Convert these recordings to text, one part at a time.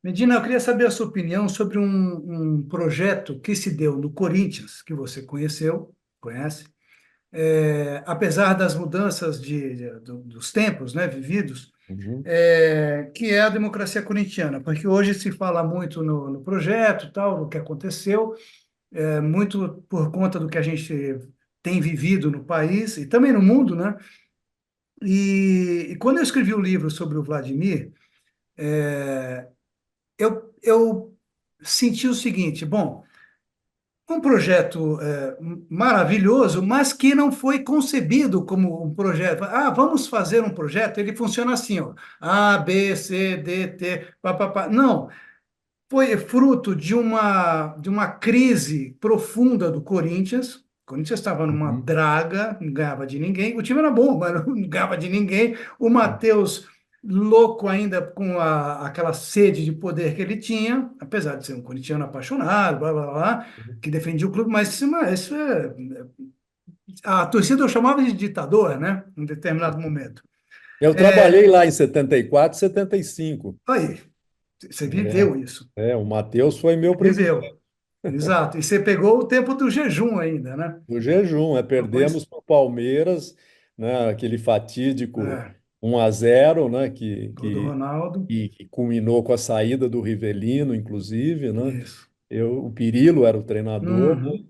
Medina, eu queria saber a sua opinião sobre um projeto que se deu no Corinthians, que você conhece, apesar das mudanças dos tempos, né, vividos, Uhum, que é a democracia corintiana, porque hoje se fala muito no projeto, tal, no que aconteceu, muito por conta do que a gente tem vivido no país e também no mundo, né? E quando eu escrevi o livro sobre o Vladimir, eu senti o seguinte: bom, um projeto maravilhoso, mas que não foi concebido como um projeto. Ah, vamos fazer um projeto. Ele funciona assim, ó, A, B, C, D, T, papapá. Não, foi fruto de uma crise profunda do Corinthians. O Corinthians estava numa uhum, draga, não ganhava de ninguém. O time era bom, mas não ganhava de ninguém. O uhum. Matheus, louco ainda com aquela sede de poder que ele tinha, apesar de ser um corintiano apaixonado, blá, blá, blá, que defendia o clube, mas a torcida eu chamava de ditador, né? Em determinado momento. Eu trabalhei É, lá em 74, 75. aí, você viveu isso. O Matheus foi meu presidente Viveu. Exato. E você pegou o tempo do jejum ainda, né? do jejum. Depois, Perdemos para o Palmeiras, né, aquele fatídico é, 1-0, né, gol do Ronaldo. que culminou com a saída do Rivelino, inclusive, né? Isso. O Pirilo era o treinador, né? Uhum.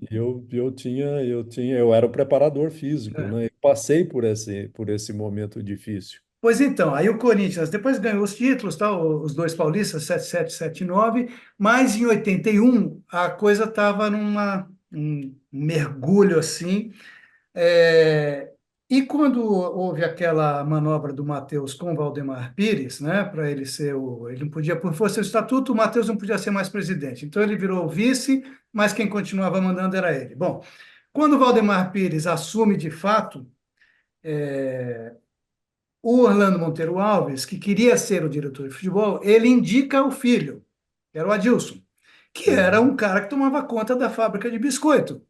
E eu era o preparador físico, É. né? Eu passei por esse momento difícil. Pois então, aí o Corinthians depois ganhou os títulos, tal, os dois paulistas, 77 79, mas em 81 a coisa estava um mergulho assim. É, e quando houve aquela manobra do Matheus com o Valdemar Pires, né, para ele ser ele não podia, por força do estatuto, o Matheus não podia ser mais presidente. Então ele virou o vice, mas quem continuava mandando era ele. Bom, quando o Valdemar Pires assume de fato, o Orlando Monteiro Alves, que queria ser o diretor de futebol, ele indica o filho, que era o Adilson, que era Uhum. um cara que tomava conta da fábrica de biscoito.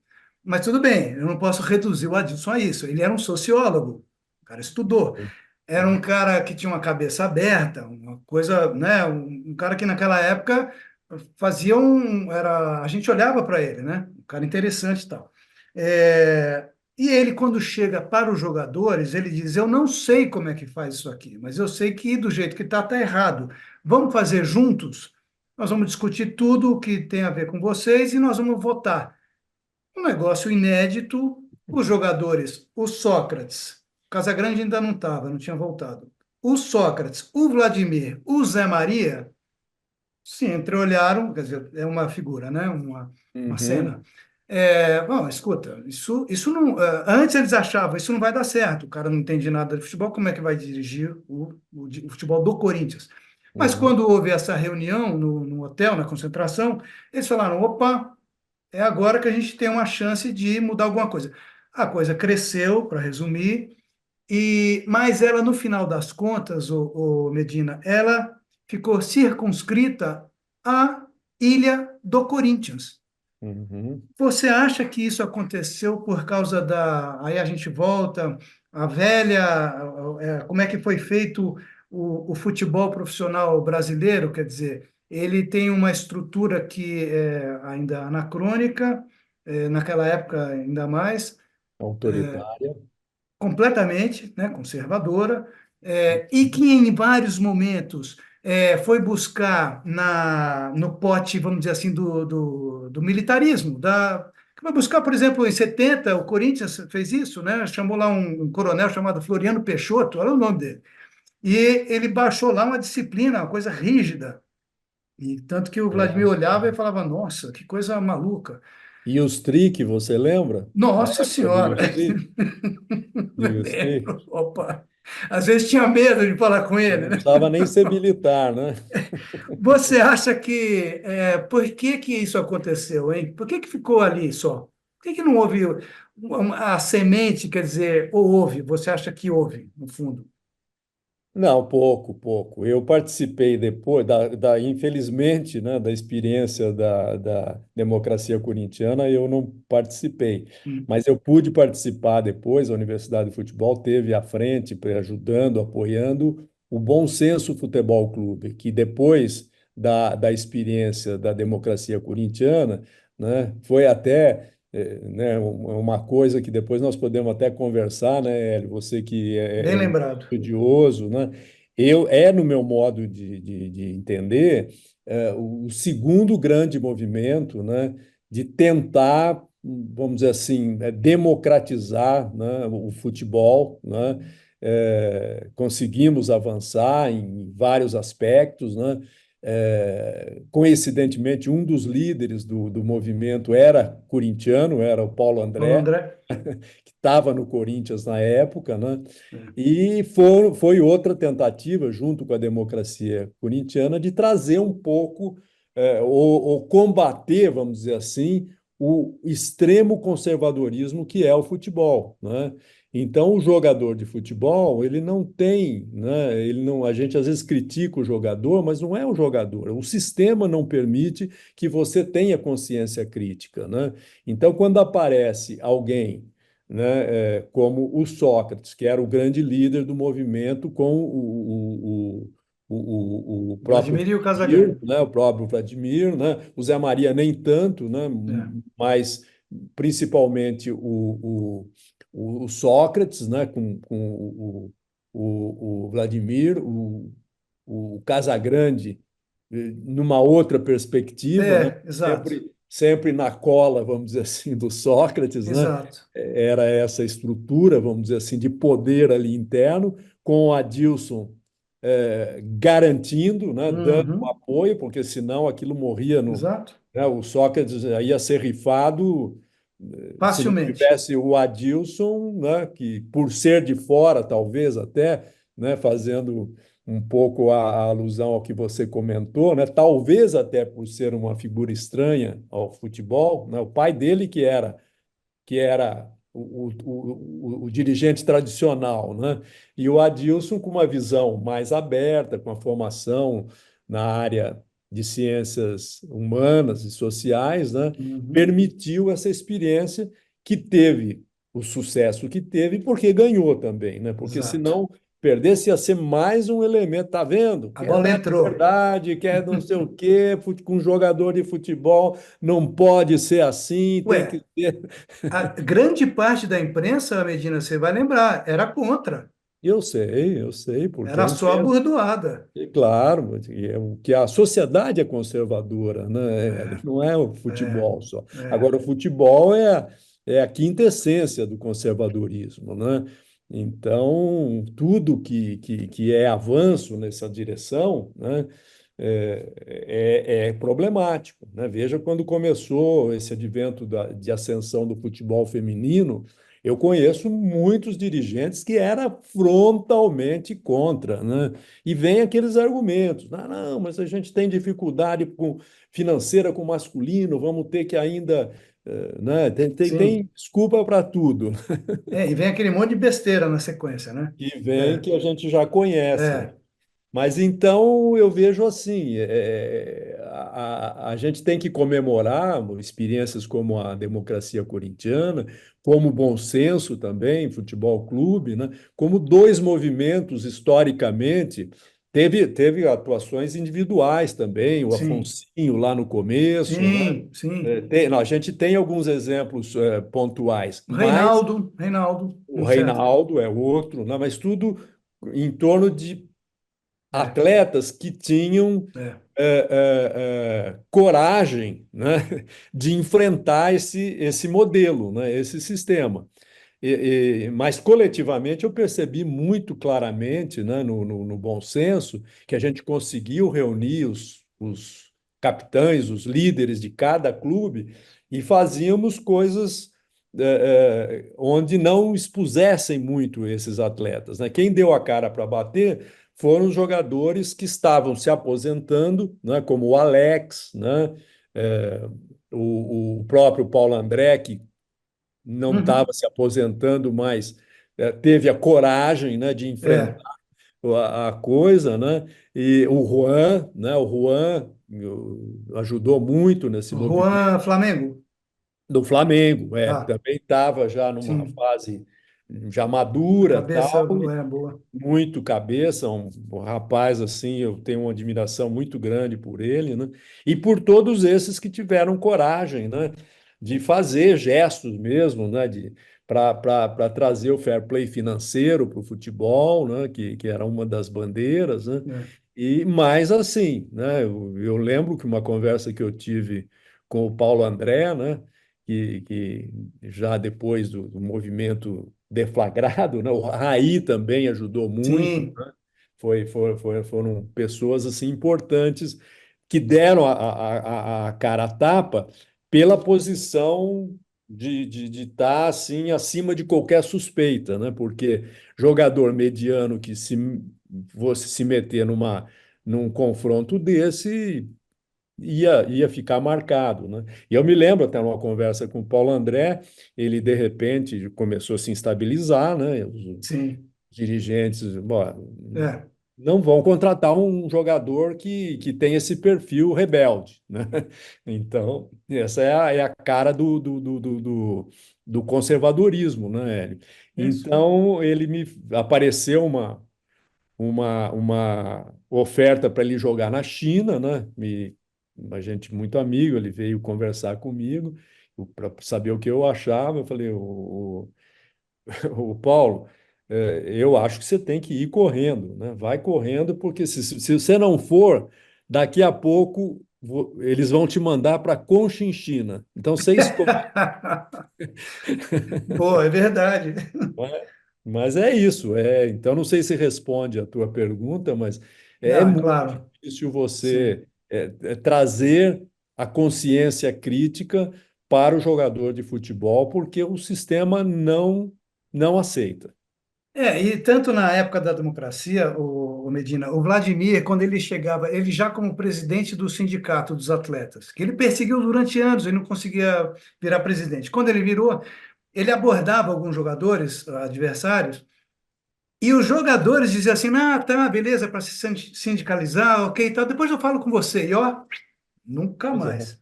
Mas tudo bem, eu não posso reduzir o Adilson a isso. Ele era um sociólogo, o cara estudou. Era um cara que tinha uma cabeça aberta, uma coisa, né? Um cara que naquela época a gente olhava para ele, né? Um cara interessante e tal. E ele, quando chega para os jogadores, ele diz: Eu não sei como é que faz isso aqui, mas eu sei que do jeito que está errado. Vamos fazer juntos? Nós vamos discutir tudo o que tem a ver com vocês e nós vamos votar. Um negócio inédito, os jogadores, o Sócrates, Casagrande ainda não estava, não tinha voltado. O Sócrates, o Vladimir, o Zé Maria, se entreolharam, quer dizer, é uma figura, né? Uma Uhum. cena. Bom, escuta, isso não. Antes eles achavam, isso não vai dar certo, o cara não entende nada de futebol, como é que vai dirigir o futebol do Corinthians? Mas Uhum. quando houve essa reunião no hotel, na concentração, eles falaram: opa, é agora que a gente tem uma chance de mudar alguma coisa. A coisa cresceu, para resumir, mas ela, no final das contas, o Medina, ela ficou circunscrita à ilha do Corinthians. Uhum. Você acha que isso aconteceu por causa da. Aí a gente volta, a velha. Como é que foi feito o futebol profissional brasileiro? Quer dizer, ele tem uma estrutura que é ainda anacrônica, naquela época ainda mais, Autoritária. completamente, né, conservadora, e que em vários momentos foi buscar no pote, vamos dizer assim, do militarismo, que vai buscar, por exemplo, em 70, o Corinthians fez isso, né? Chamou lá um coronel chamado Floriano Peixoto, olha o nome dele. E ele baixou lá uma disciplina, uma coisa rígida. E tanto que o É. Vladimir olhava e falava: Nossa, que coisa maluca. E os TRIC, você lembra? A Nossa época do Senhora! Yustri? Do Yustri? Lembro, opa. Às vezes tinha medo de falar com ele, Não né? precisava nem ser militar, né? Você acha que, por que que isso aconteceu, hein? Por que que ficou ali só? Por que que não houve a semente, quer dizer, ou houve? Você acha que houve, no fundo? Não, pouco, pouco. Eu participei depois, infelizmente, né, da experiência da democracia corintiana, eu não participei. Hum. Mas eu pude participar depois, a Universidade de Futebol teve à frente, ajudando, apoiando o Bom Senso Futebol Clube, que depois da experiência da democracia corintiana, né? Foi até né, uma coisa que depois nós podemos até conversar, né, Hélio? Você que Bem é um lembrado. estudioso, né? No meu modo de entender, o segundo grande movimento, né, de tentar, vamos dizer assim, democratizar, né, o futebol, né? Conseguimos avançar em vários aspectos, né? Coincidentemente, um dos líderes do movimento era corintiano, era o Paulo Paulo André, André? que estava no Corinthians na época, né? É. E foi outra tentativa, junto com a democracia corintiana, de trazer um pouco, ou combater, vamos dizer assim, o extremo conservadorismo que é o futebol, né? Então, o jogador de futebol, ele não tem, né? Ele não, a gente às vezes critica o jogador, mas não é o jogador. O sistema não permite que você tenha consciência crítica, né? Então, quando aparece alguém, né, como o Sócrates, que era o grande líder do movimento com o próprio Vladimir e o Vladimir, Casagrande. né, o próprio Vladimir, né, o Zé Maria nem tanto, né, É. mas principalmente o Sócrates, né, com o Vladimir, o Casagrande, numa outra perspectiva, né, Exato, sempre na cola, vamos dizer assim, do Sócrates, né? exato. Era essa estrutura, vamos dizer assim, de poder ali interno, com o Adilson garantindo, né, dando Uhum, apoio, porque senão aquilo morria no, exato. né, o Sócrates ia ser rifado se não Facilmente. tivesse o Adilson, né, que por ser de fora, talvez até, né, fazendo um pouco a alusão ao que você comentou, né, talvez até por ser uma figura estranha ao futebol, né, o pai dele que era o dirigente tradicional, né? E o Adilson com uma visão mais aberta, com a formação na área de ciências humanas e sociais, né? Uhum, Permitiu essa experiência que teve o sucesso que teve, porque ganhou também, né? Porque exato. senão perdesse ia ser mais um elemento, tá vendo? A Quer bola dar entrou. liberdade, quer não sei o quê, com jogador de futebol não pode ser assim, tem que Ué, ser. a grande parte da imprensa, Medina, você vai lembrar, era contra. Eu sei, porque Era eu só a entendo. burdoada. E claro, que a sociedade é conservadora, né? É, Não é o é, futebol só. é. Agora, o futebol é a quinta essência do conservadorismo, né? Então, tudo que é avanço nessa direção, né, é problemático, né? Veja quando começou esse advento de ascensão do futebol feminino, eu conheço muitos dirigentes que eram frontalmente contra, né? E vem aqueles argumentos: ah, não, mas a gente tem dificuldade financeira com o masculino, vamos ter que ainda. Né? Tem Sim. desculpa para tudo. E vem aquele monte de besteira na sequência, né? E vem É, que a gente já conhece. é, Mas então eu vejo assim: a gente tem que comemorar experiências como a democracia corintiana, como o bom senso também, futebol clube, né? Como dois movimentos historicamente. Teve atuações individuais também, o sim, Afonsinho lá no começo, né? sim, sim. Não, a gente tem alguns exemplos pontuais, O mas Reinaldo, o etc. Reinaldo é outro, né? Mas tudo em torno de É, atletas que tinham é, coragem, né, de enfrentar esse modelo, né, esse sistema. Mas coletivamente eu percebi muito claramente, né, no bom senso, que a gente conseguiu reunir os capitães, os líderes de cada clube e fazíamos coisas onde não expusessem muito esses atletas, né? Quem deu a cara para bater foram os jogadores que estavam se aposentando, né, como o Alex, né, é, o próprio Paulo André, que não estava uhum, se aposentando, mas teve a coragem, né, de é. enfrentar a coisa, né? E o Juan ajudou muito nesse movimento Juan Flamengo. do Flamengo, Tá, também estava já numa sim. fase. já madura, Cabeça tal, é boa. muito cabeça, um rapaz assim, eu tenho uma admiração muito grande por ele, né? E por todos esses que tiveram coragem, né, de fazer gestos mesmo, né, de para trazer o fair play financeiro para o futebol, né, que era uma das bandeiras, né? É. E mais assim, né, eu lembro que uma conversa que eu tive com o Paulo André, né, que já depois do movimento deflagrado, né? O Raí também ajudou muito, Sim, né? Foram pessoas assim importantes que deram a cara a tapa pela posição de estar assim acima de qualquer suspeita, né? Porque jogador mediano que se fosse se meter num confronto desse ia ficar marcado, né? E eu me lembro até numa conversa com o Paulo André, ele de repente começou a se instabilizar, né? Os sim. dirigentes, bom, É, não vão contratar um jogador que tem esse perfil rebelde, né? Então, essa é a cara do conservadorismo, né, Hélio? isso. Então, ele me apareceu uma oferta para ele jogar na China, né? A gente muito amigo, ele veio conversar comigo para saber o que eu achava. Eu falei, o Paulo, eu acho que você tem que ir correndo, né? Vai correndo, porque se você não for, daqui a pouco eles vão te mandar para Conchinchina. Então você escolhe. Pô, é verdade. Mas é isso. Então, não sei se responde a tua pergunta, mas é Não, é muito claro. difícil Sim. você trazer a consciência crítica para o jogador de futebol, porque o sistema não aceita. E tanto na época da democracia, o Medina, o Vladimir, quando ele chegava, ele já como presidente do sindicato dos atletas, que ele perseguiu durante anos e não conseguia virar presidente. Quando ele virou, ele abordava alguns jogadores, adversários, e os jogadores diziam assim: ah, tá, beleza, para se sindicalizar, ok, tal, depois eu falo com você. E ó, nunca Pois é. mais.